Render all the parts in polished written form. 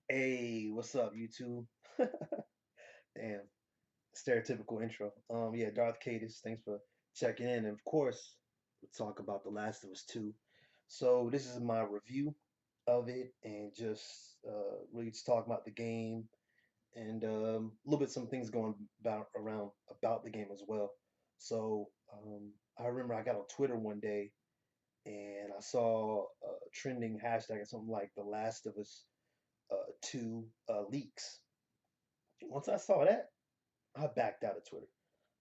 Hey, what's up, YouTube? Damn, stereotypical intro. Yeah, Darth Cadus, thanks for checking in. And of course, we'll talk about The Last of Us 2. So this is my review of it and just really just talk about the game and a little bit some things going about around about the game as well. So I remember I got on Twitter one day and I saw a trending hashtag or something like The Last of Us 2 leaks. Once I saw that, I backed out of Twitter.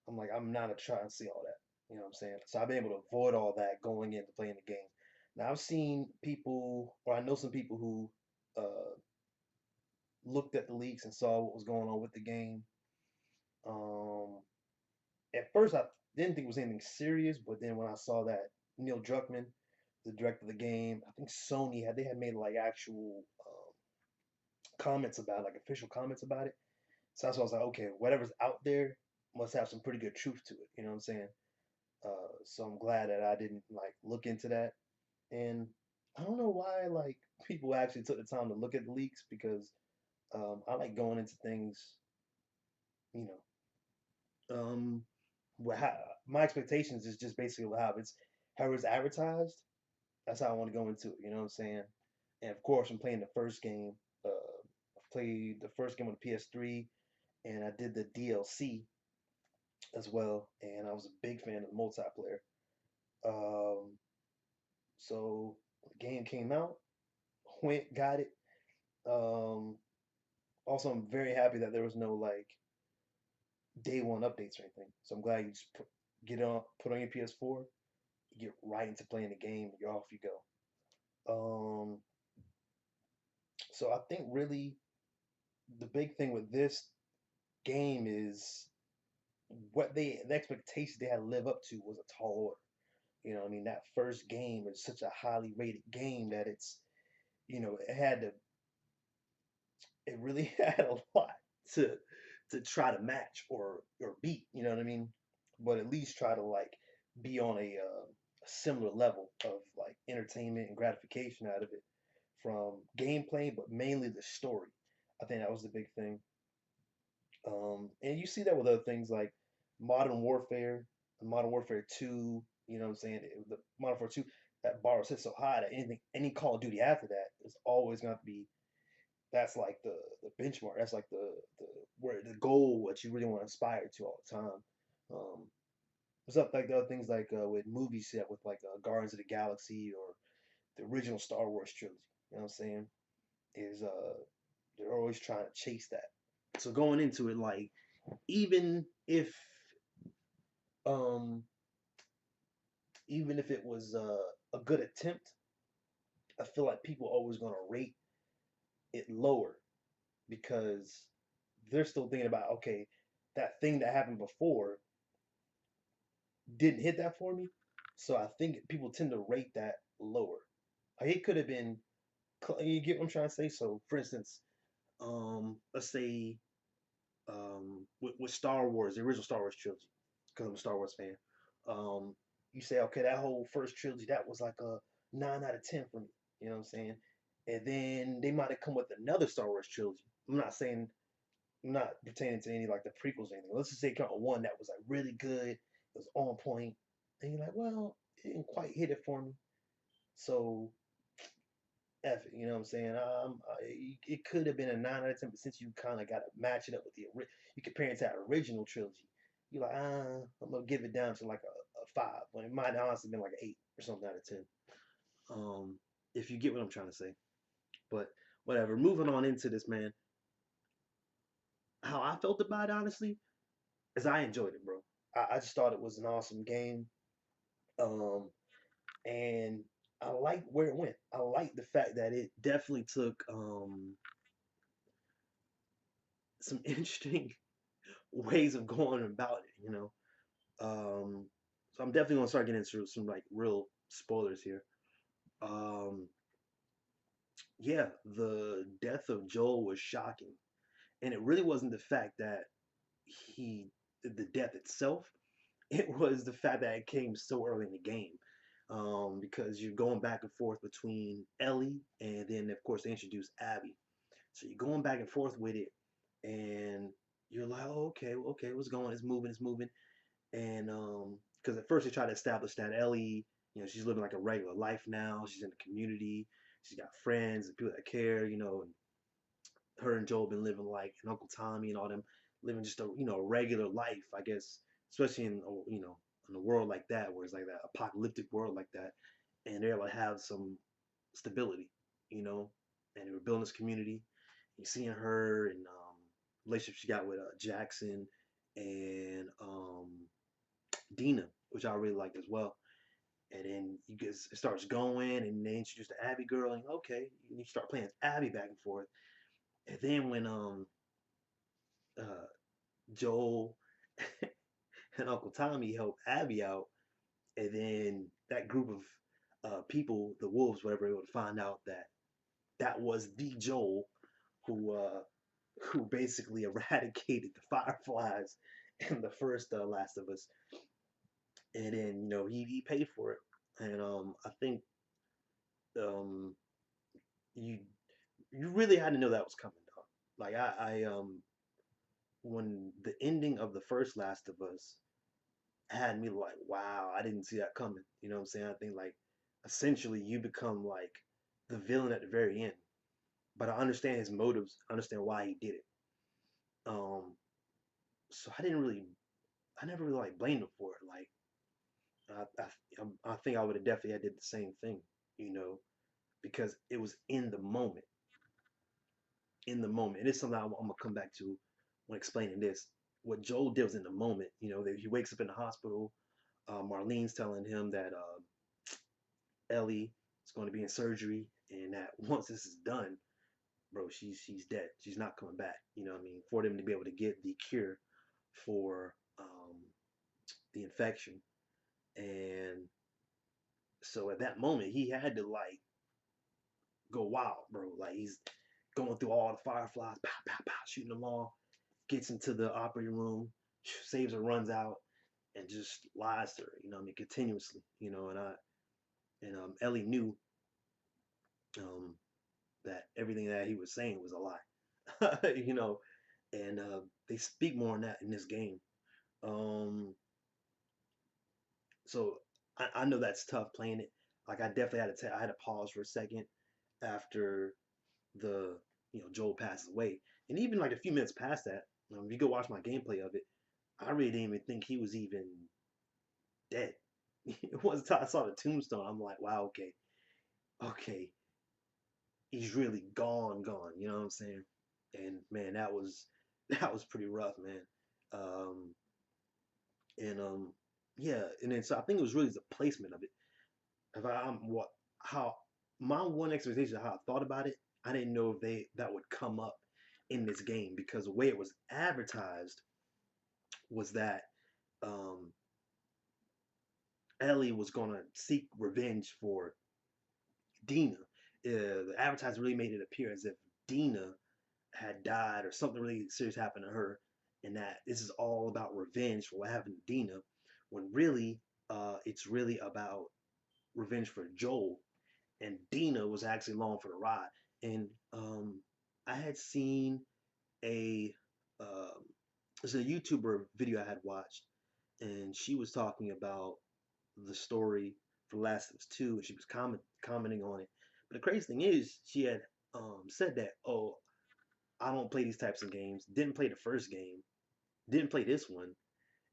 I'm like, I'm not trying to see all that. You know what I'm saying? So I've been able to avoid all that going into playing the game. Now I've seen people, or I know some people who looked at the leaks and saw what was going on with the game. Um, at first, I didn't think it was anything serious, but then when I saw that Neil Druckmann, the director of the game, I think Sony had made like actual comments about it, like official comments about it. So that's why I was like, okay, whatever's out there must have some pretty good truth to it. You know what I'm saying? So I'm glad that I didn't like look into that. And I don't know why like people actually took the time to look at the leaks because I like going into things, you um, my expectations is just basically how it's advertised. That's how I want to go into it. You know what I'm saying? And of course, I'm playing the first game. I played the first game on the PS3, and I did the DLC as well, and I was a big fan of the multiplayer. Um, so the game came out, went, got it. Um, Also, I'm very happy that there was no like day one updates or anything. So I'm glad you just put on your PS4, you get right into playing the game, you're off you go. Um, so I think really the big thing with this game is the expectations they had to live up to was a tall order. You know, I mean, that first game is such a highly rated game that it really had a lot to try to match or beat. You know what I mean? But at least try to like be on a similar level of like entertainment and gratification out of it from gameplay, but mainly the story. I think that was the big thing. And you see that with other things like Modern Warfare, Modern Warfare 2. You know what I'm saying? The Modern Warfare 2, that bar was set so high that any Call of Duty after that is always going to be that's like the benchmark. That's like the where the goal what you really want to aspire to all the time. Um, what's up like the other things like with movies set with like Guardians of the Galaxy or the original Star Wars trilogy. You know what I'm saying? Is they're always trying to chase that. So going into it, like even if um even if it was a good attempt, I feel like people are always gonna rate it lower because they're still thinking about okay, that thing that happened before didn't hit that for me. So I think people tend to rate that lower. Like, it could have been, you get what I'm trying to say? So, for instance, let's say with Star Wars, the original Star Wars trilogy, because I'm a Star Wars fan, um, you say, okay, that whole first trilogy, that was like a 9 out of 10 for me. You know what I'm saying? And then they might have come with another Star Wars trilogy. I'm not pertaining to any like the prequels or anything. Let's just say come with one that was like really good, it was on point, and you're like, well, it didn't quite hit it for me. So F it, you know what I'm saying? It could have been a 9 out of 10, but since you kind of got to match it up with you compare it to that original trilogy. You're like, I'm gonna give it down to like a five, when it might honestly been like an 8 or something out of 10. Um, if you get what I'm trying to say. But whatever. Moving on into this, man. How I felt about it, honestly, is I enjoyed it, bro. I just thought it was an awesome game. Um, and I like where it went. I like the fact that it definitely took some interesting ways of going about it, you know. So I'm definitely gonna start getting into some like real spoilers here. Um, yeah, the death of Joel was shocking, and it really wasn't the fact that he the death itself. It was the fact that it came so early in the game. Because you're going back and forth between Ellie and then, of course, they introduced Abby. So you're going back and forth with it, and you're like, oh, okay, okay, what's going? It's moving, and because at first they try to establish that Ellie, she's living like a regular life now. She's in the community. She's got friends and people that care, and her and Joel been living like, and Uncle Tommy and all them living just a regular life, I guess, especially in in a world like that where it's like that apocalyptic world like that, and they're able to have some stability, you know, and they were building this community. You seeing her and relationship she got with Jackson and Dina, which I really liked as well. And then you get it starts going, and they introduce the Abby girl, and okay, you start playing Abby back and forth. And then when uh, Joel and Uncle Tommy help Abby out, and then that group of people, the wolves, whatever, able to find out that that was the Joel who basically eradicated the fireflies in the first Last of Us, and then he paid for it, and I think um you you really had to know that was coming, dog. Like I when the ending of the first Last of Us had me like, wow, I didn't see that coming. You know what I'm saying? I think like essentially you become like the villain at the very end. But I understand his motives. I understand why he did it. Um, so I never really like blamed him for it. Like I think I would have definitely had did the same thing, you know, because it was in the moment. In the moment, and it's something I'm gonna come back to when explaining this. What Joel did was in the moment. That he wakes up in the hospital. Marlene's telling him that Ellie is going to be in surgery, and that once this is done, bro, she's dead. She's not coming back. You know what I mean? For them to be able to get the cure for the infection, and so at that moment he had to like go wild, bro. Like he's going through all the fireflies, pow pow pow, shooting them all. Gets into the operating room, saves her, runs out, and just lies to her. You know what I mean? Continuously. And Ellie knew um, that everything that he was saying was a lie. And they speak more on that in this game. Um, so I know that's tough playing it. Like I definitely I had to pause for a second after the Joel passes away, and even like a few minutes past that, if you go watch my gameplay of it, I really didn't even think he was even dead. It wasn't until I saw the tombstone, I'm like, wow, okay, okay, he's really gone, gone. You know what I'm saying? And man, that was that was pretty rough, man. Um, and yeah, and then so I think it was really the placement of it. If I'm what how my one expectation of how I thought about it, I didn't know if that would come up in this game because the way it was advertised was that um, Ellie was gonna seek revenge for Dina. The advertiser really made it appear as if Dina had died or something really serious happened to her, and that this is all about revenge for what happened to Dina, when really it's really about revenge for Joel, and Dina was actually along for the ride. And I had seen a um, there's a YouTuber video I had watched, and she was talking about the story for Last of Us 2, and she was commenting on it. But the crazy thing is, she had said that, oh, I don't play these types of games. Didn't play the first game. Didn't play this one,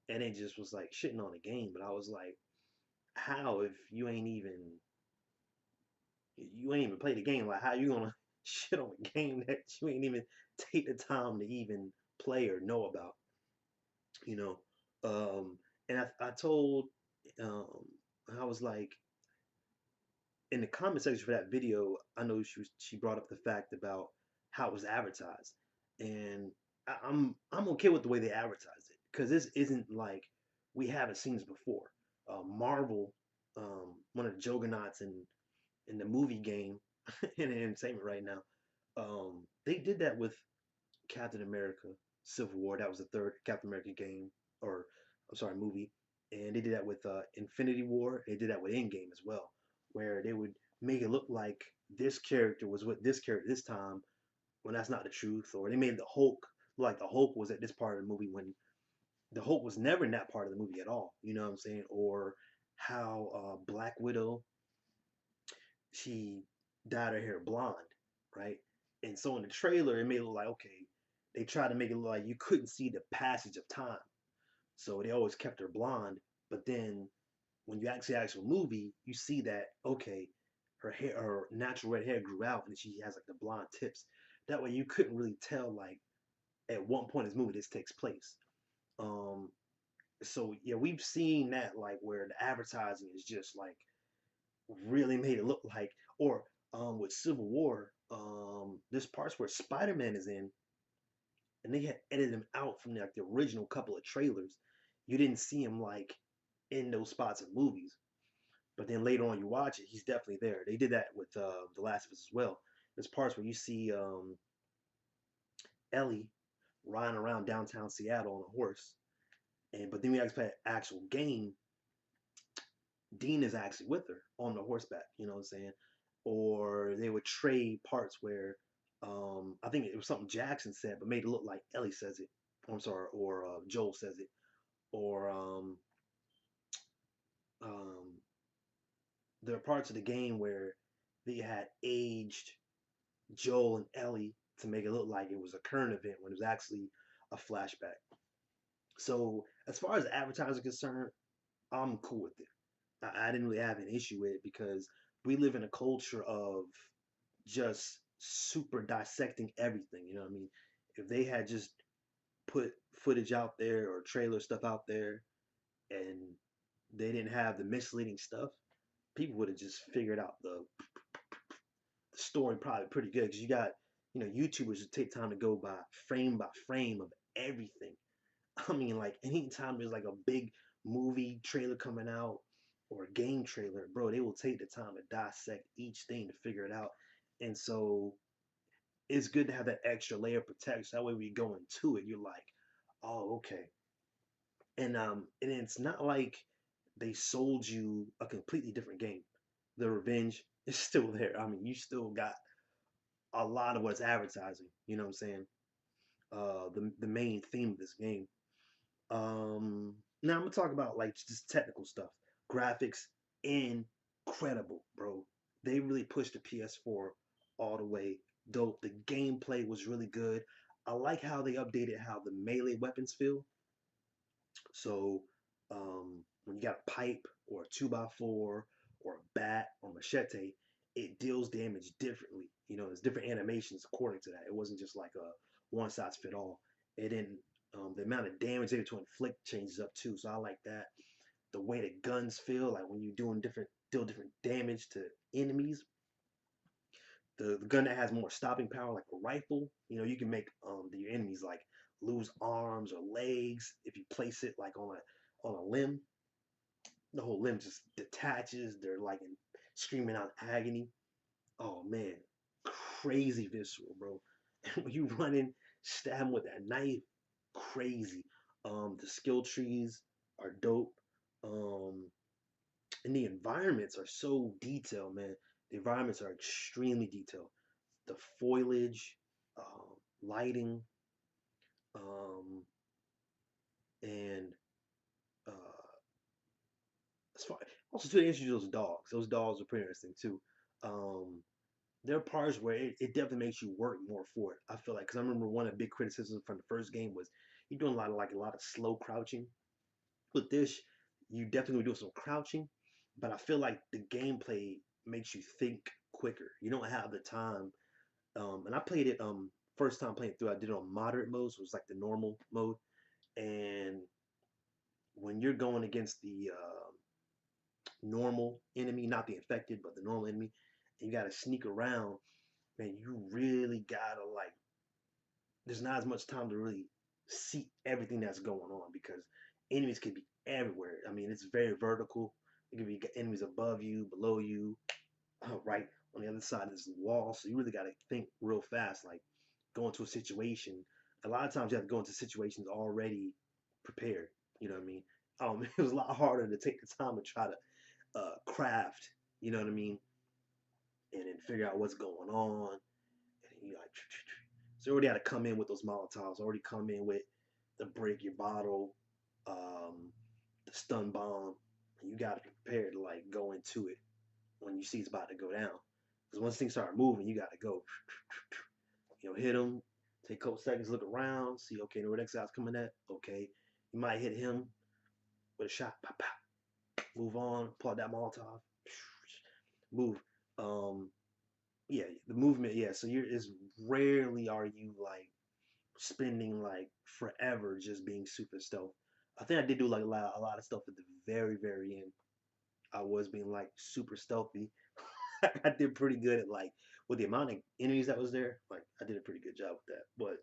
and it just was like shitting on the game. But I was like, how if you ain't even play the game? Like, how you gonna shit on a game that you ain't even take the time to even play or know about? You know, and I told um, I was like, in the comment section for that video, I know she brought up the fact about how it was advertised, and I'm okay with the way they advertise it because this isn't like we haven't seen this before. Marvel, one of the juggernauts in the movie game in entertainment right now, they did that with Captain America: Civil War. That was the third Captain America game, or I'm sorry, movie. And they did that with Infinity War. They did that with Endgame as well, where they would make it look like this character was with this character this time, when that's not the truth, or they made the Hulk like the Hulk was at this part of the movie when the Hulk was never in that part of the movie at all. You know what I'm saying? Or how Black Widow, she dyed her hair blonde, right? And so in the trailer, it made it look like, okay, they tried to make it look like you couldn't see the passage of time. So they always kept her blonde. But then when you actually actual movie, you see that, okay, her natural red hair grew out and she has like the blonde tips. That way you couldn't really tell like at what point in this movie this takes place. Um, so yeah, we've seen that like where the advertising is just like really made it look like, or with Civil War, there's parts where Spider-Man is in, and they had edited him out from like the original couple of trailers. You didn't see him like in those spots in movies, but then later on you watch it, he's definitely there. They did that with The Last of Us as well. There's parts where you see Ellie riding around downtown Seattle on a horse, and but then we actually play an actual game. Dean is actually with her on the horseback. You know what I'm saying? Or they would trade parts where I think it was something Jackson said, but made it look like Ellie says it. I'm sorry, or Joel says it, or um, there are parts of the game where they had aged Joel and Ellie to make it look like it was a current event when it was actually a flashback. So as far as advertising concerned, I'm cool with it. I didn't really have an issue with it because we live in a culture of just super dissecting everything. You know what I mean? If they had just put footage out there or trailer stuff out there and they didn't have the misleading stuff, people would have just figured out the story probably pretty good because you got, you know, YouTubers that take time to go by frame of everything. I mean, like anytime there's like a big movie trailer coming out or a game trailer, bro, they will take the time to dissect each thing to figure it out. And so it's good to have that extra layer of protection. That way we go into it, you're like, oh, okay. And it's not like they sold you a completely different game. The revenge is still there. I mean, you still got a lot of what's advertising. You know what I'm saying? The main theme of this game. Now I'm gonna talk about like just technical stuff. Graphics incredible, bro. They really pushed the PS4 all the way. Dope. The gameplay was really good. I like how they updated how the melee weapons feel. So when you got a pipe or a 2x4 or a bat or machete, it deals damage differently. You know, there's different animations according to that. It wasn't just like a one size fit all. And then the amount of damage able to inflict changes up too. So I like that. The way the guns feel, like when you're doing deal different damage to enemies. The gun that has more stopping power, like a rifle, you know, you can make your enemies like lose arms or legs if you place it like on a limb. The whole limb just detaches. They're like screaming out agony. Oh man, crazy visceral, bro. And when you run in, stab him with that knife, crazy. The skill trees are dope. Um, and the environments are so detailed, man. The environments are extremely detailed. The foliage, lighting, um, and uh, as far also to introduce those dogs. Those dogs are pretty interesting too. Um, there are parts where it definitely makes you work more for it. I feel like because I remember one of the big criticisms from the first game was you're doing a lot of slow crouching. With this, you definitely do some crouching, but I feel like the gameplay makes you think quicker. You don't have the time. And I played it first time playing through. I did it on moderate mode, so it was like the normal mode. And when you're going against the normal enemy, not the infected, but the normal enemy, and you gotta sneak around, man, you really gotta like. There's not as much time to really see everything that's going on because enemies can be everywhere. I mean, it's very vertical. It could be enemies above you, below you, right on the other side of this wall. So you really got to think real fast, like go into a situation. A lot of times you have to go into situations already prepared. You know what I mean? It was a lot harder to take the time to try to craft. You know what I mean? And then figure out what's going on. And you like So you already had to come in with those Molotovs. Already come in with the break your bottle, um, the stun bomb. And you got to prepare to like go into it when you see it's about to go down. Because once things start moving, you got to go. Hit him. Take a couple seconds, look around, see, okay, where the next guy's coming at. Okay, you might hit him with a shot. Pop, pop. Move on. Pull out that Molotov. Move. Um, yeah, the movement. Yeah, so you're. Is rarely are you like spending like forever just being super stealth. I think I did do like a lot of stuff at the very very end. I was being like super stealthy. I did pretty good at like with the amount of enemies that was there. Like I did a pretty good job with that. But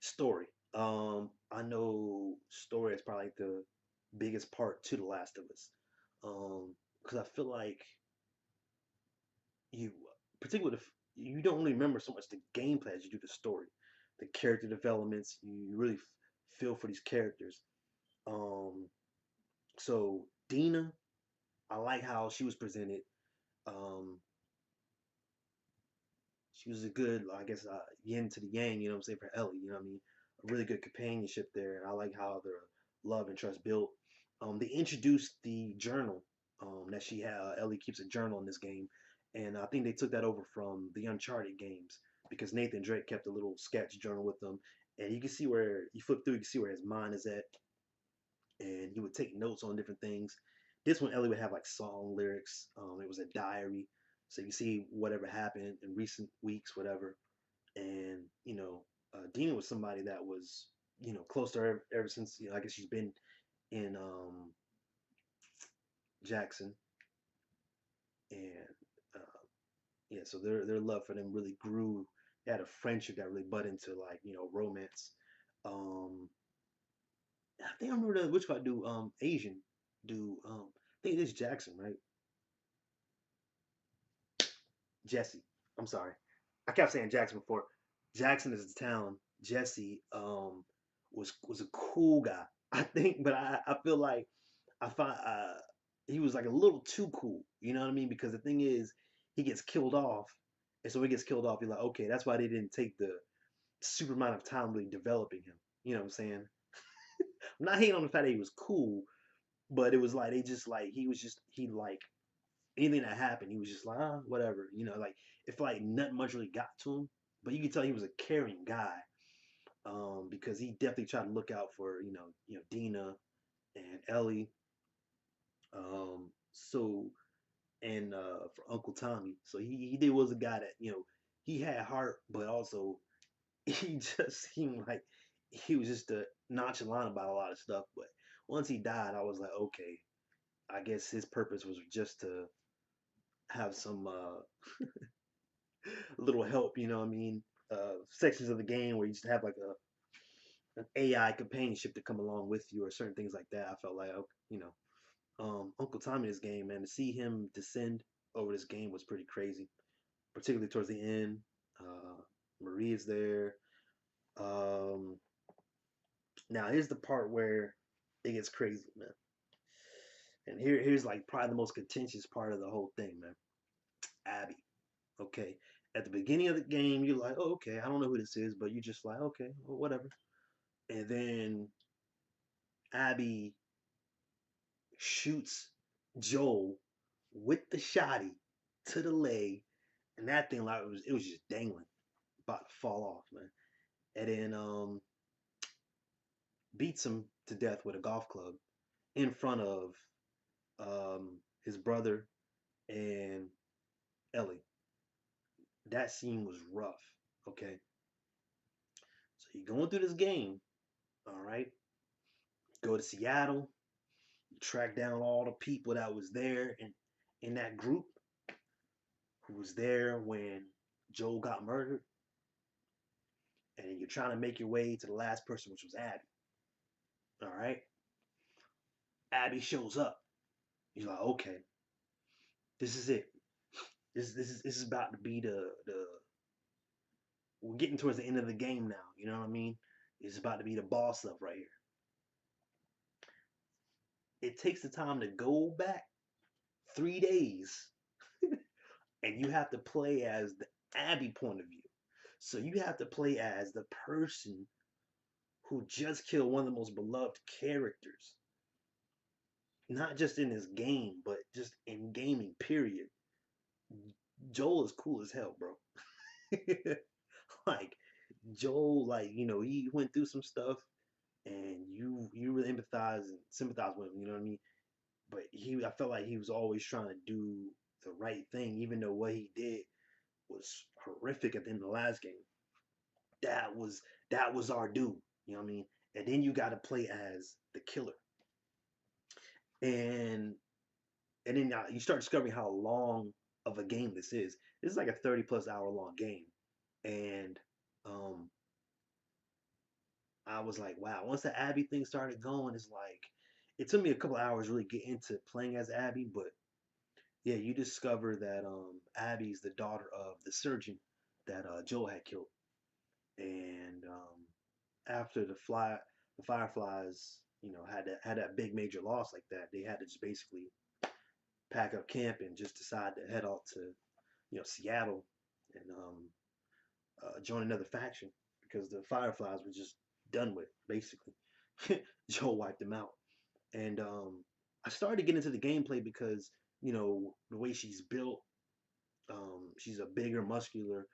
story. I know story is probably like the biggest part to The Last of Us. Because I feel like you, particularly if you don't really remember so much the gameplay as you do the story, the character developments. You really feel for these characters. Um, so Dina, I like how she was presented. Um, she was a good, I guess, yin to the yang. You know what I'm saying, for Ellie. You know what I mean? A really good companionship there, and I like how their love and trust built. They introduced the journal that she had. Ellie keeps a journal in this game, and I think they took that over from the Uncharted games because Nathan Drake kept a little sketch journal with them, and you can see where you flip through, you can see where his mind is at, and he would take notes on different things. This one, Ellie would have like song lyrics. It was a diary, so you see whatever happened in recent weeks, whatever. And Dina was somebody that was close to her ever since I guess she's been in Jackson, and uh, yeah, so their love for them really grew. They had a friendship that really butt into like romance. Um, I think I remember which part do Asian do I think it is Jackson, right? Jesse. I'm sorry. I kept saying Jackson before. Jackson is the town. Jesse was a cool guy. I think, but I feel like I find he was like a little too cool. You know what I mean? Because the thing is, he gets killed off, and so he gets killed off. You're like, okay, that's why they didn't take the super amount of time really developing him. You know what I'm saying? I'm not hating on the fact that he was cool, but it was like they just like he like anything that happened, he was just like, whatever. Like if like nothing much really got to him, but you could tell he was a caring guy, because he definitely tried to look out for Dina and Ellie, so and for Uncle Tommy. So he did was a guy that he had heart, but also he just seemed like he was just nonchalant about a lot of stuff. But once he died, I was like, okay, I guess his purpose was just to have some little help, you know what I mean? Sections of the game where you just have like an AI companionship to come along with you or certain things like that. I felt like, Uncle Tommy in this game, man, to see him descend over this game was pretty crazy, particularly towards the end. Marie is there. Um, Now, here's the part where it gets crazy, man. And here's like probably the most contentious part of the whole thing, man. Abby. Okay. At the beginning of the game, you're like, oh, okay, I don't know who this is, but you're just like, okay, well, whatever. And then Abby shoots Joel with the shotty to the leg, and that thing like it was just dangling, about to fall off, man. And then beats him to death with a golf club in front of his brother and Ellie. That scene was rough. Okay, so you're going through this game, all right. Go to Seattle, track down all the people that was there in that group who was there when Joel got murdered, and then you're trying to make your way to the last person, which was Abby. All right, Abby shows up. You're like, okay, this is it. This is about to be the we're getting towards the end of the game now. You know what I mean? It's about to be the boss stuff right here. It takes the time to go back 3 days, and you have to play as the Abby point of view. So you have to play as the person who just killed one of the most beloved characters, not just in this game, but just in gaming, period. Joel is cool as hell, bro. Like Joel, like, he went through some stuff, and you really empathize and sympathize with him. You know what I mean? But I felt like he was always trying to do the right thing, even though what he did was horrific at the end of the last game. That was our dude. You know what I mean? And then you got to play as the killer, and then you start discovering how long of a game this is. This is like a 30+ hour long game, and um, I was like, wow. Once the Abby thing started going, it's like it took me a couple hours really get into playing as Abby, but yeah, you discover that Abby's the daughter of the surgeon that Joel had killed, and after the Fireflies, had that big major loss like that, they had to just basically pack up camp and just decide to head out to Seattle and join another faction because the Fireflies were just done with basically. Joel wiped them out, and I started to get into the gameplay because the way she's built. She's a bigger, muscular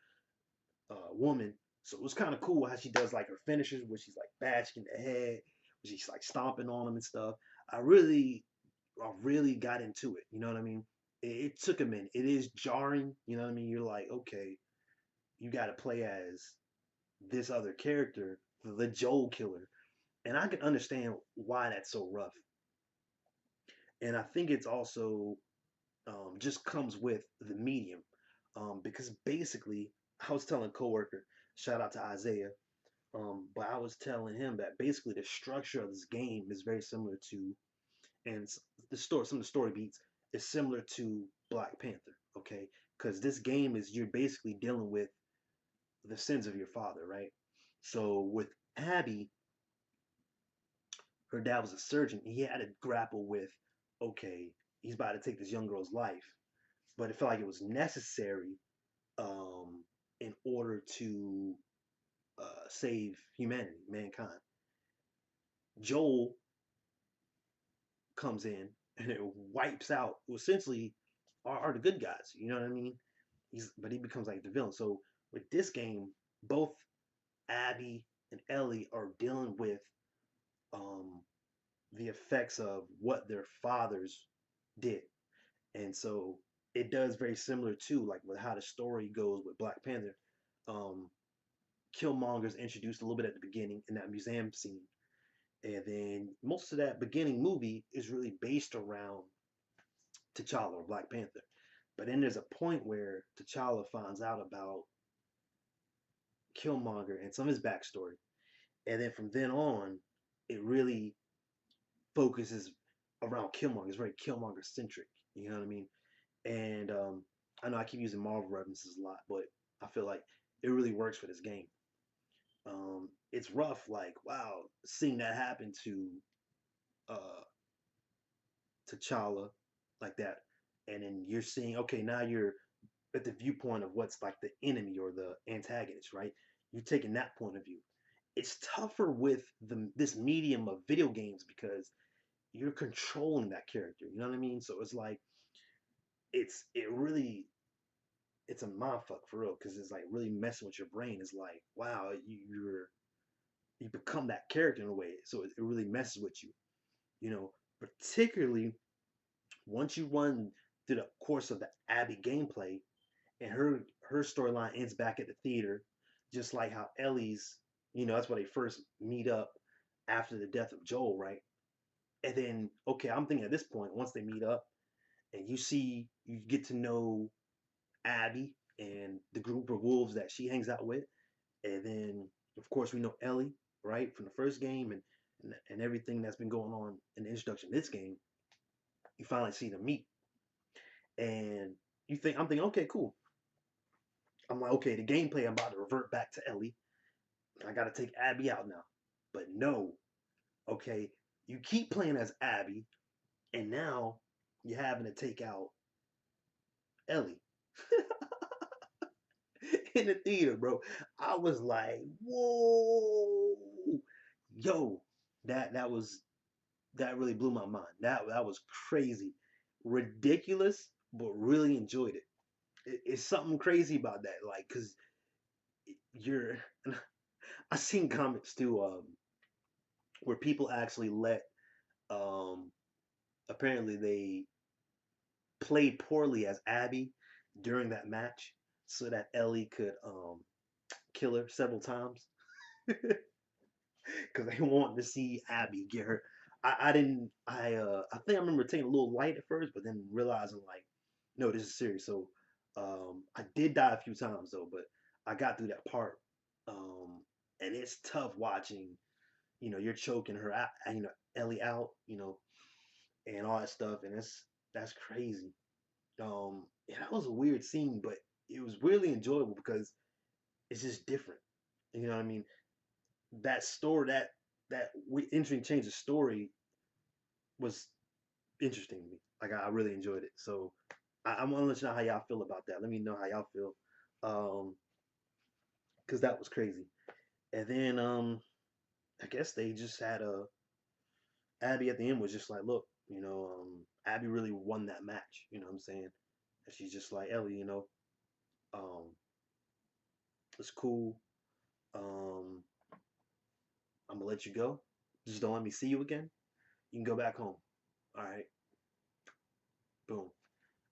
woman, so it was kind of cool how she does like her finishes, where she's like bashing the head, where she's like stomping on them and stuff. I really, I really got into it. You know what I mean? It took a minute. It is jarring. You know what I mean? You're like, okay, you got to play as this other character, the Joel killer, and I can understand why that's so rough. And I think it's also just comes with the medium, because basically, I was telling a coworker, shout out to Isaiah, but I was telling him that basically the structure of this game is very similar to, and the story, some of the story beats is similar to Black Panther. Okay, because this game is you're basically dealing with the sins of your father, right? So with Abby, her dad was a surgeon. He had to grapple with, okay, he's about to take this young girl's life, but it felt like it was necessary in order to save humanity, mankind. Joel comes in and it wipes out who essentially are the good guys. You know what I mean? But he becomes like the villain. So with this game, both Abby and Ellie are dealing with um, the effects of what their fathers did, and so it does very similar to like with how the story goes with Black Panther. Um, Killmonger's introduced a little bit at the beginning in that museum scene, and then most of that beginning movie is really based around T'Challa or Black Panther. But then there's a point where T'Challa finds out about Killmonger and some of his backstory, and then from then on, it really focuses around Killmonger. It's very Killmonger centric. You know what I mean? And I know I keep using Marvel references a lot, but I feel like it really works for this game. It's rough, like wow, seeing that happen to uh, T'Challa like that, and then you're seeing okay, now you're at the viewpoint of what's like the enemy or the antagonist, right? You're taking that point of view. It's tougher with this medium of video games because you're controlling that character. You know what I mean? So it's like it really it's a mind fuck for real because it's like really messing with your brain. It's like wow, you become that character in a way, so it really messes with you. You know, particularly once you run through the course of the Abby gameplay and her storyline ends back at the theater, just like how Ellie's. That's why they first meet up after the death of Joel, right? And then okay, I'm thinking at this point, once they meet up and you get to know Abby and the group of wolves that she hangs out with. And then, of course, we know Ellie, right, from the first game and everything that's been going on in the introduction of this game. You finally see them meet. And I'm thinking, okay, cool. I'm like, okay, the gameplay, I'm about to revert back to Ellie. I got to take Abby out now. But no, okay, you keep playing as Abby, and now you're having to take out Ellie. in the theater, bro. I was like, whoa, yo, that really blew my mind. That was crazy, ridiculous, but really enjoyed it. It's something crazy about that, like, cause you're. I seen comments too, where people actually let, um, apparently they played poorly as Abby during that match, so that Ellie could kill her several times because they wanted to see Abby get her. I didn't. I think I remember taking a little light at first, but then realizing like, no, this is serious. So I did die a few times though, but I got through that part. And it's tough watching. You're choking her out, Ellie out, and all that stuff, and that's crazy. Yeah, that was a weird scene, but it was really enjoyable because it's just different. You know what I mean? That story, that interesting change of story was interesting to me. Like I really enjoyed it. So I'm gonna let you know how y'all feel about that. Let me know how y'all feel, because that was crazy. And then I guess they just had a Abby at the end was just like, look, Abby really won that match. You know what I'm saying? And she's just like Ellie, um, it's cool. Um, I'm gonna let you go. Just don't let me see you again. You can go back home. All right, boom.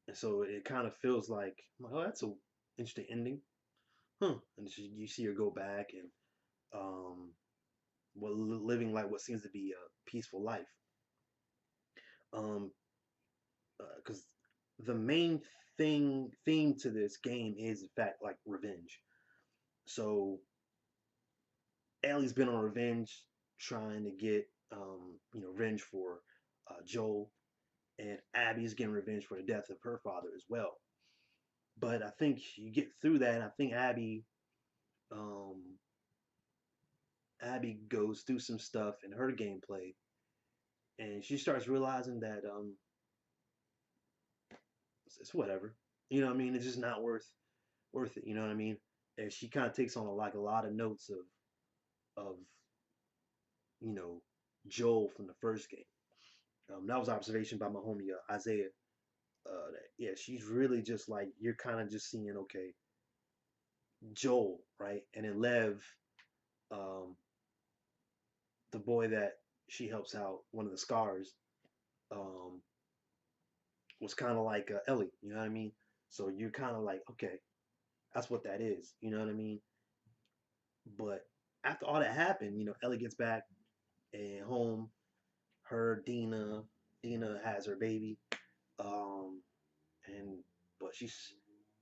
And so it kind of feels like, oh, that's a interesting ending, huh? And you see her go back and well, living like what seems to be a peaceful life. Um, because the main theme to this game is in fact like revenge. So Ellie's been on revenge, trying to get revenge for Joel, and Abby's getting revenge for the death of her father as well. But I think you get through that, and I think um, Abby goes through some stuff in her gameplay, and she starts realizing that it's whatever. You know what I mean? It's just not worth it. You know what I mean? And she kind of takes on like a lot of notes of you know Joel from the first game. That was observation by my homie Isaiah. Yeah, she's really just like you're kind of just seeing okay Joel, right, and then Lev, um, the boy that she helps out, one of the scars, um, was kind of like Ellie. You know what I mean? So you're kind of like okay, that's what that is. You know what I mean? But after all that happened, Ellie gets back and home. Her Dina has her baby, um, and but she's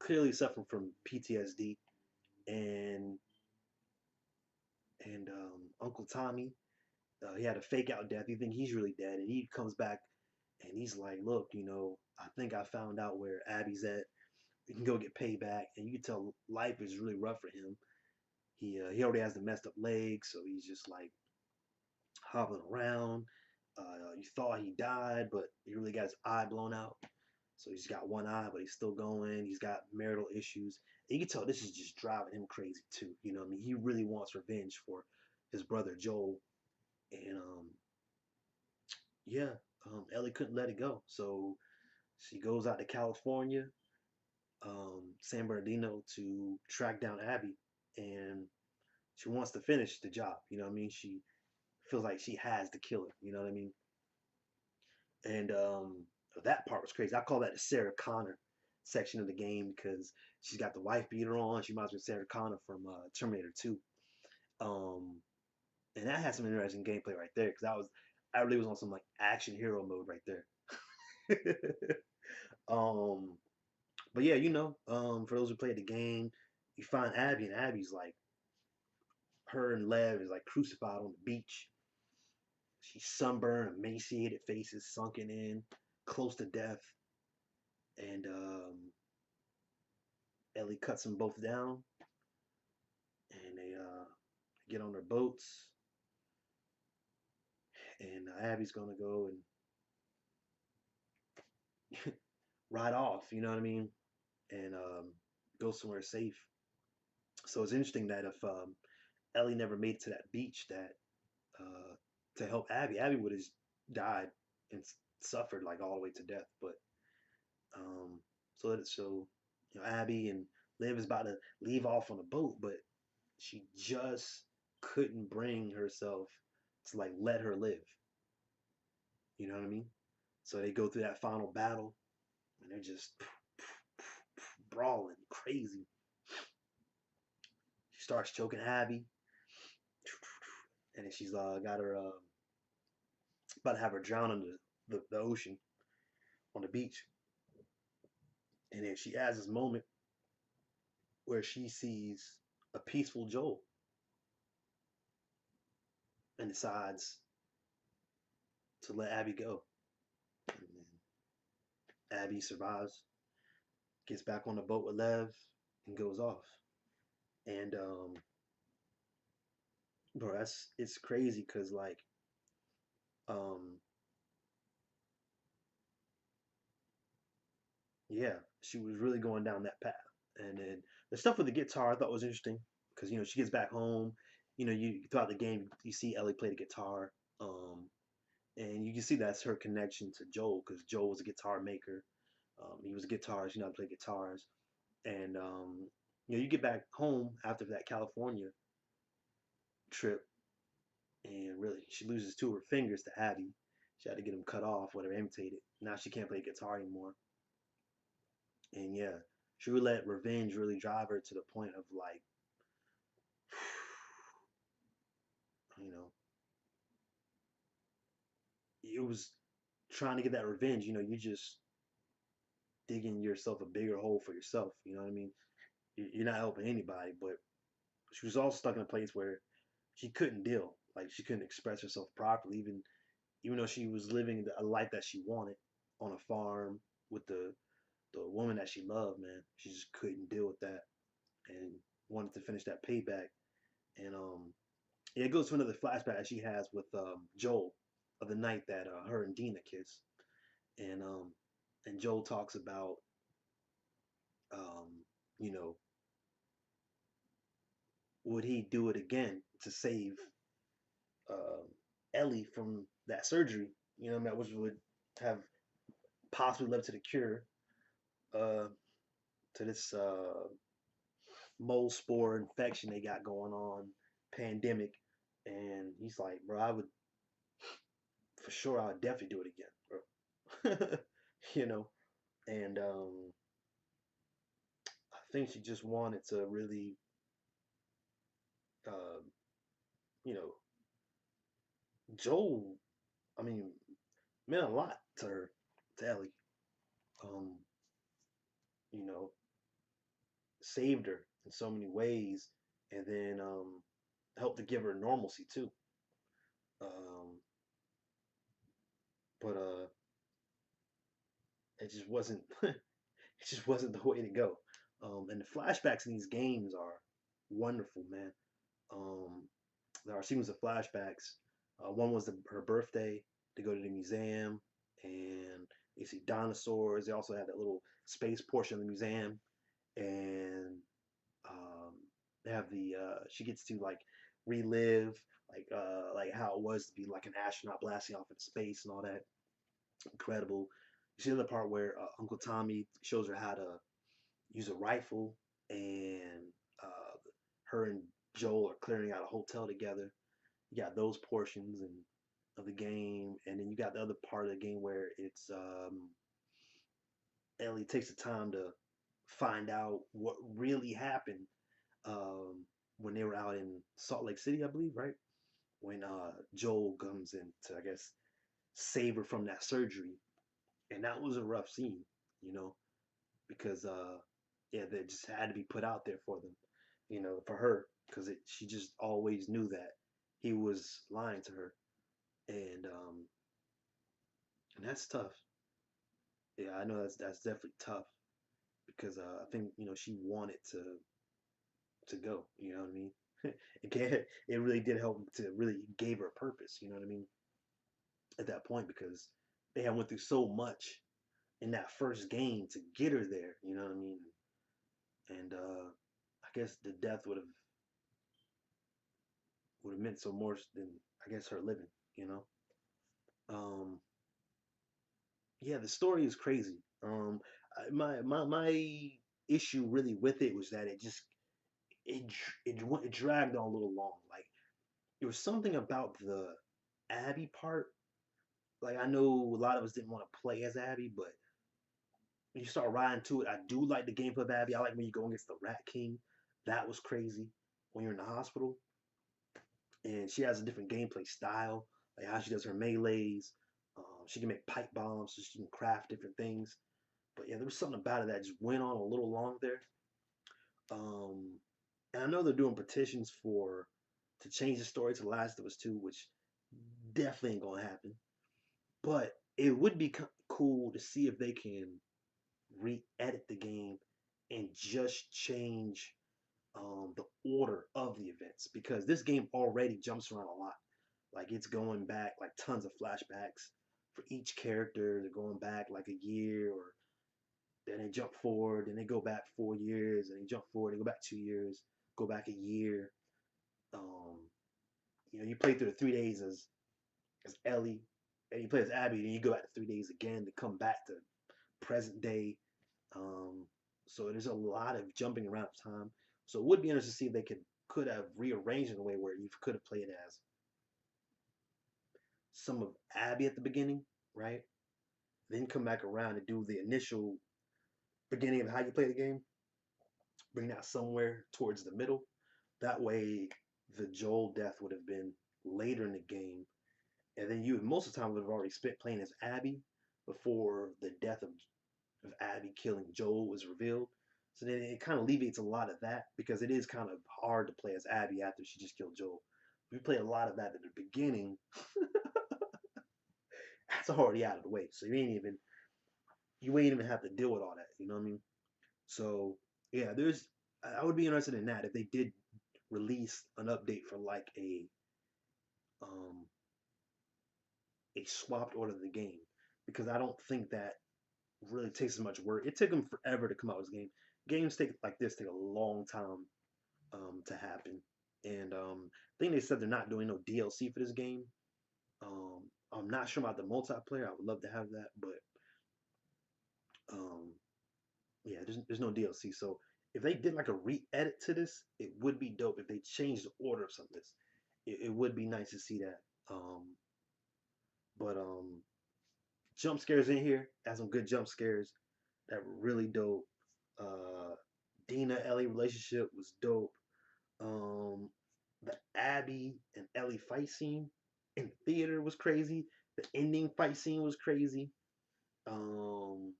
clearly suffering from PTSD, and Uncle Tommy, he had a fake out death. You think he's really dead, and he comes back and he's like, "Look, I think I found out where Abby's at. We can go get payback." And you can tell life is really rough for him. He already has the messed up legs, so he's just like hobbling around. You thought he died, but he really got his eye blown out. So he's got one eye, but he's still going. He's got marital issues. And you can tell this is just driving him crazy too. You know what I mean? He really wants revenge for his brother Joel. And yeah, Ellie couldn't let it go. So she goes out to California, San Bernardino, to track down Abby. And she wants to finish the job. You know what I mean? She feels like she has to kill her. You know what I mean? And that part was crazy. I call that the Sarah Connor section of the game because she's got the wife beater on. She reminds me of Sarah Connor from Terminator 2. Um, and that had some interesting gameplay right there because I really was on some like action hero mode right there. um, but yeah, for those who played the game, you find Abby, and Abby's like her and Lev is like crucified on the beach. She's sunburned, emaciated faces sunken in, close to death, and Ellie cuts them both down, and they get on their boats, and Abby's gonna go and ride off. You know what I mean? And go somewhere safe. So it's interesting that if Ellie never made it to that beach, that uh, to help Abby, Abby would have died and suffered like all the way to death. But um, Abby and Liv is about to leave off on a boat, but she just couldn't bring herself to like let her live. You know what I mean? So they go through that final battle, and they're just brawling crazy. She starts choking Abby, and then she's got her about to have her drown in the ocean on the beach. And then she has this moment where she sees a peaceful Joel and decides to let Abby go. And Abby survives, gets back on the boat with Lev, and goes off. And bro, it's crazy because like um yeah, she was really going down that path. And then the stuff with the guitar I thought was interesting because she gets back home. You throughout the game you see Ellie play the guitar, and you can see that's her connection to Joel because Joel was a guitar maker. He was a guitarist, how to play guitars, and you get back home after that California trip, and really she loses two of her fingers to Abby. She had to get them cut off, whatever, amputated. Now she can't play guitar anymore. And yeah, she really let revenge really drive her to the point of like, you know, it was trying to get that revenge. You just digging yourself a bigger hole for yourself. You know what I mean? You're not helping anybody, but she was also stuck in a place where she couldn't deal. Like she couldn't express herself properly, even though she was living a life that she wanted on a farm with the woman that she loved. Man, she just couldn't deal with that and wanted to finish that payback. And yeah, it goes to another flashback that she has with Joel of the night that her and Dina kiss, and Joel talks about um, you know would he do it again to save uh, Ellie from that surgery? That which would have possibly led to the cure uh, to this mold spore infection they got going on, pandemic. And he's like, bro, I would for sure, I would definitely do it again, bro. you know, and I think she just wanted to really, uh, you know, Joel. I mean, meant a lot to her, to Ellie. Um, you know, saved her in so many ways, and then helped to give her normalcy too. Um, but it just wasn't. it just wasn't the way to go. And the flashbacks in these games are wonderful, man. Um, there are sequences of flashbacks. One was her birthday. They go to the museum and you see dinosaurs. They also have that little space portion of the museum, and um, they have the she gets to like relive like how it was to be like an astronaut blasting off into space and all that. Incredible. You see the part where Uncle Tommy shows her how to use a rifle, and her and Joel are clearing out a hotel together. You got those portions and of the game, and then you got the other part of the game where it's Ellie takes the time to find out what really happened um, when they were out in Salt Lake City, I believe, right? When Joel comes in to, I guess, save her from that surgery, and that was a rough scene, you know, because yeah, that just had to be put out there for them, for her, because she just always knew that he was lying to her, and that's tough. Yeah, I know that's definitely tough because I think she wanted to go. You know what I mean? It really did help to really gave her a purpose. You know what I mean? At that point because they had went through so much in that first game to get her there. You know what I mean? And I guess the death would have meant so more than I guess her living. You know. Um, yeah, the story is crazy. My issue really with it was that it dragged on a little long. Like there was something about the Abby part. Like I know a lot of us didn't want to play as Abby, but when you start riding to it, I do like the gameplay of Abby. I like when you go against the Rat King. That was crazy when you're in the hospital, and she has a different gameplay style, like how she does her melees. She can make pipe bombs, so she can craft different things. But yeah, there was something about it that just went on a little long there. Um, and I know they're doing petitions for to change the story to Last of Us 2, which definitely ain't gonna happen. But it would be cool to see if they can re-edit the game and just change the order of the events because this game already jumps around a lot. Like it's going back like tons of flashbacks for each character. They're going back like a year, or then they jump forward, then they go back 4 years, and they jump forward, they go back 2 years, go back a year. Um, you play through the 3 days as Ellie, and you play as Abby, then you go back to 3 days again to come back to present day. Um, so there's a lot of jumping around of time. So it would be interesting to see if they could have rearranged in a way where you could have played as some of Abby at the beginning, right? Then come back around and do the initial beginning of how you play the game, bring that somewhere towards the middle. That way, the Joel death would have been later in the game, and then you most of the time would have already spent playing as Abby before the death of Abby killing Joel was revealed. So then it kind of alleviates a lot of that because it is kind of hard to play as Abby after she just killed Joel. If you play a lot of that at the beginning, that's already out of the way. So you ain't even have to deal with all that. You know what I mean? So yeah, I would be interested in that if they did release an update for like um a swapped order of the game because I don't think that really takes as much work. It took them forever to come out with this game. Games take a long time to happen, and I think they said they're not doing no DLC for this game. I'm not sure about the multiplayer. I would love to have that, but um, yeah, there's no DLC. So if they did like a re-edit to this, it would be dope. If they changed the order of some of this, it would be nice to see that. But jump scares in here had some good jump scares that were really dope. Uh, Dina Ellie relationship was dope. Um, the Abby and Ellie fight scene in the theater was crazy. The ending fight scene was crazy. Um,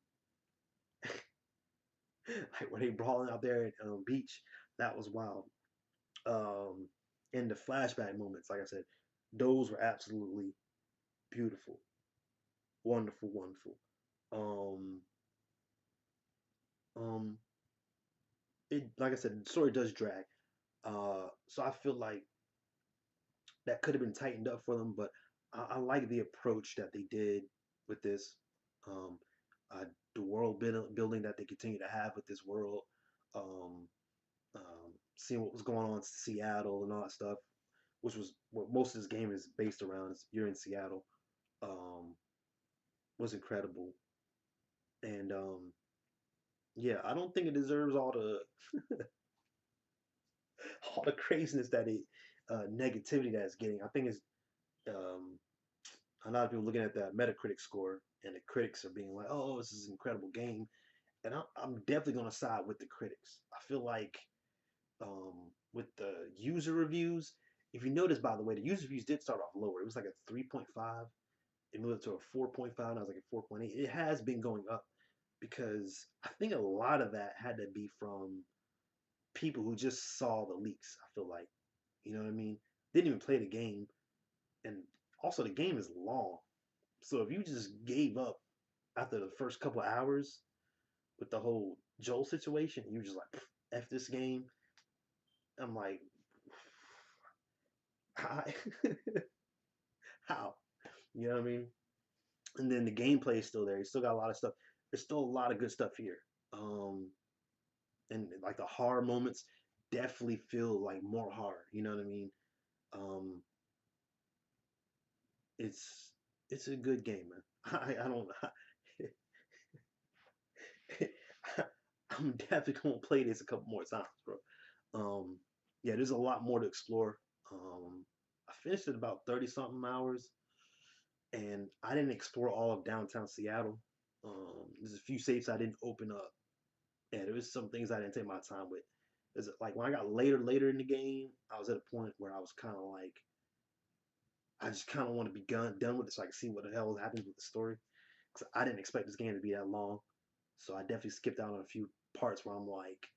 like when they brawling out there at beach, that was wild. Um, and the flashback moments, like I said, those were absolutely beautiful, wonderful, wonderful. Um, um, it like I said, the story does drag. So I feel like that could have been tightened up for them, but I like the approach that they did with this. Um, uh, the world building that they continue to have with this world. Um, Seeing what was going on in Seattle and all that stuff, which was what most of this game is based around. Is you're in Seattle, um, was incredible, and yeah, I don't think it deserves all the craziness that it negativity that it's getting. I think it's um, a lot of people looking at that Metacritic score, and the critics are being like, "Oh, this is an incredible game," and I'm definitely gonna side with the critics. I feel like with the user reviews, if you notice, by the way, the user reviews did start off lower. It was like a 3.5. It moved to a 4.5, and I was like a 4.8. It has been going up because I think a lot of that had to be from people who just saw the leaks. I feel like, you know what I mean? Didn't even play the game, and also the game is long. So if you just gave up after the first couple hours with the whole Joel situation, you were just like, "F this game." I'm like, how? How? You know what I mean? And then the gameplay is still there. You still got a lot of stuff. There's still a lot of good stuff here. And like the horror moments. definitely feel like more horror. You know what I mean? Um, it's it's a good game, man. I don't. I'm definitely gonna play this a couple more times, bro. Um, yeah, there's a lot more to explore. I finished it about 30 something hours, and I didn't explore all of downtown Seattle. There's a few safes I didn't open up. Yeah, there was some things I didn't take my time with. Is like when I got later in the game, I was at a point where I was kind of like, I just kind of want to be done with it so I can see what the hell is happening with the story. Because I didn't expect this game to be that long, so I definitely skipped out on a few parts where I'm like,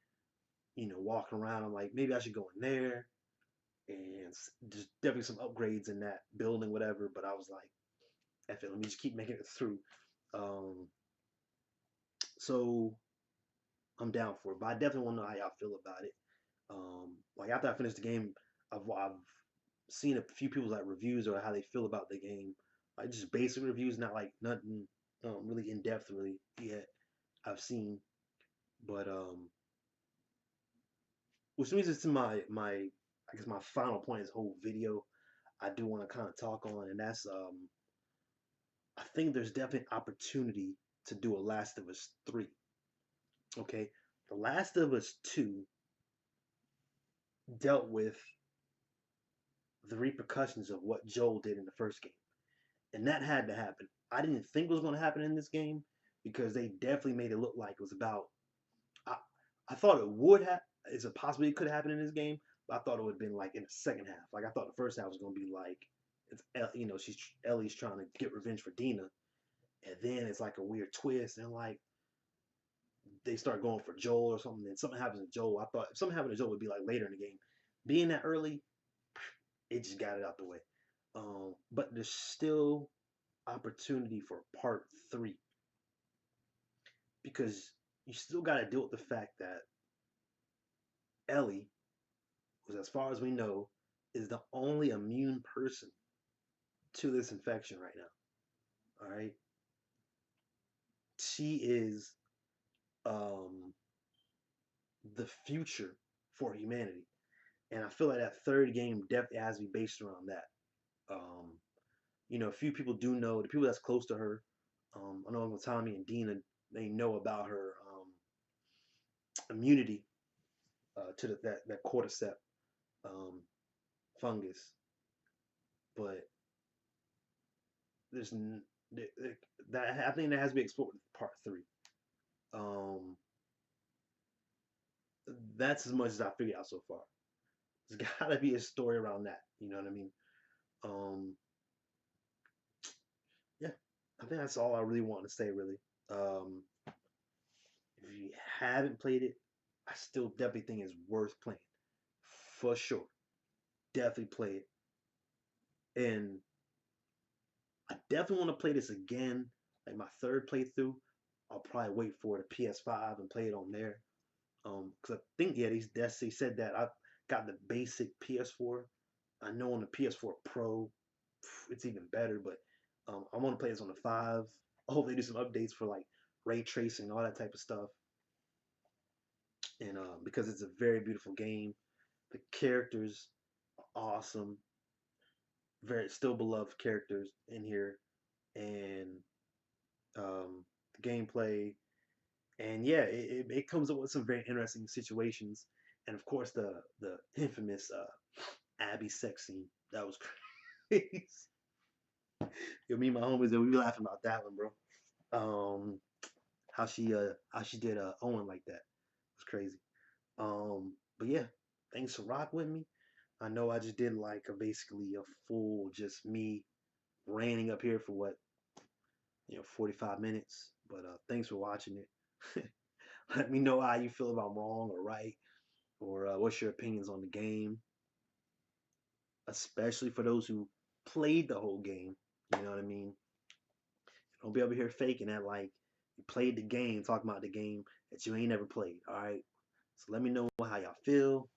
walking around. I'm like, maybe I should go in there and just definitely some upgrades in that building, whatever. But I was like, F it, let me just keep making it through. Um, so I'm down for it, but I definitely want to know how y'all feel about it. Like after I finish the game, I've seen a few people's like reviews or how they feel about the game, like just basic reviews, not like nothing really in depth really yet. I've seen, but which means it's my I guess my final point of this whole video. I do want to kind of talk on, and that's I think there's definitely opportunity to do a Last of Us 3. Okay, The Last of Us 2 dealt with the repercussions of what Joel did in the first game. And that had to happen. I didn't think it was going to happen in this game because they definitely made it look like it was about. I, I thought it would have. It's a possibility it could happen in this game, but I thought it would have been like in the second half. Like I thought the first half was going to be like, it's Ellie's trying to get revenge for Dina, and then it's like a weird twist, and like they start going for Joel or something. Then something happens to Joel. I thought if something happened to Joel, it would be like later in the game. Being that early, it just got it out the way. But there's still opportunity for part three because you still got to deal with the fact that Ellie, who, as far as we know, is the only immune person to this infection right now. All right, she is um, the future for humanity, and I feel like that third game definitely has to be based around that. Um, a few people do know the people that's close to her. I know Uncle Tommy and Dina, they know about her immunity to that cordyceps um, fungus, but there's that I think that has to be explored in part three. Um, that's as much as I figured out so far. There's got to be a story around that. You know what I mean? Um, yeah, I think that's all I really want to say. Really, um, if you haven't played it, I still definitely think it's worth playing for sure. Definitely play it, and I definitely want to play this again. Like my third playthrough, I'll probably wait for the PS5 and play it on there. Because I think they said that I got the basic PS4. I know on the PS4 Pro, it's even better. But I want to play this on the five. I hope they do some updates for like ray tracing, all that type of stuff. And because it's a very beautiful game, the characters are awesome, very still beloved characters in here, and the gameplay, and yeah, it comes up with some very interesting situations, and of course the infamous Abby sex scene that was crazy. Yo, me and my homies, we be laughing about that one, bro. Um, how she did Owen like that it was crazy. But yeah, thanks for rock with me. I know I just did like basically a full just me ranting up here for what 45 minutes. But thanks for watching it. Let me know how you feel if I'm wrong or right, or what's your opinions on the game, especially for those who played the whole game. You know what I mean? Don't be over here faking that like you played the game, talking about the game that you ain't never played. All right. So let me know how y'all feel,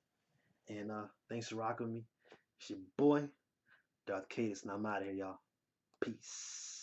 and thanks for rocking with me. It's your boy, DRTH, and I'm out of here, y'all. Peace.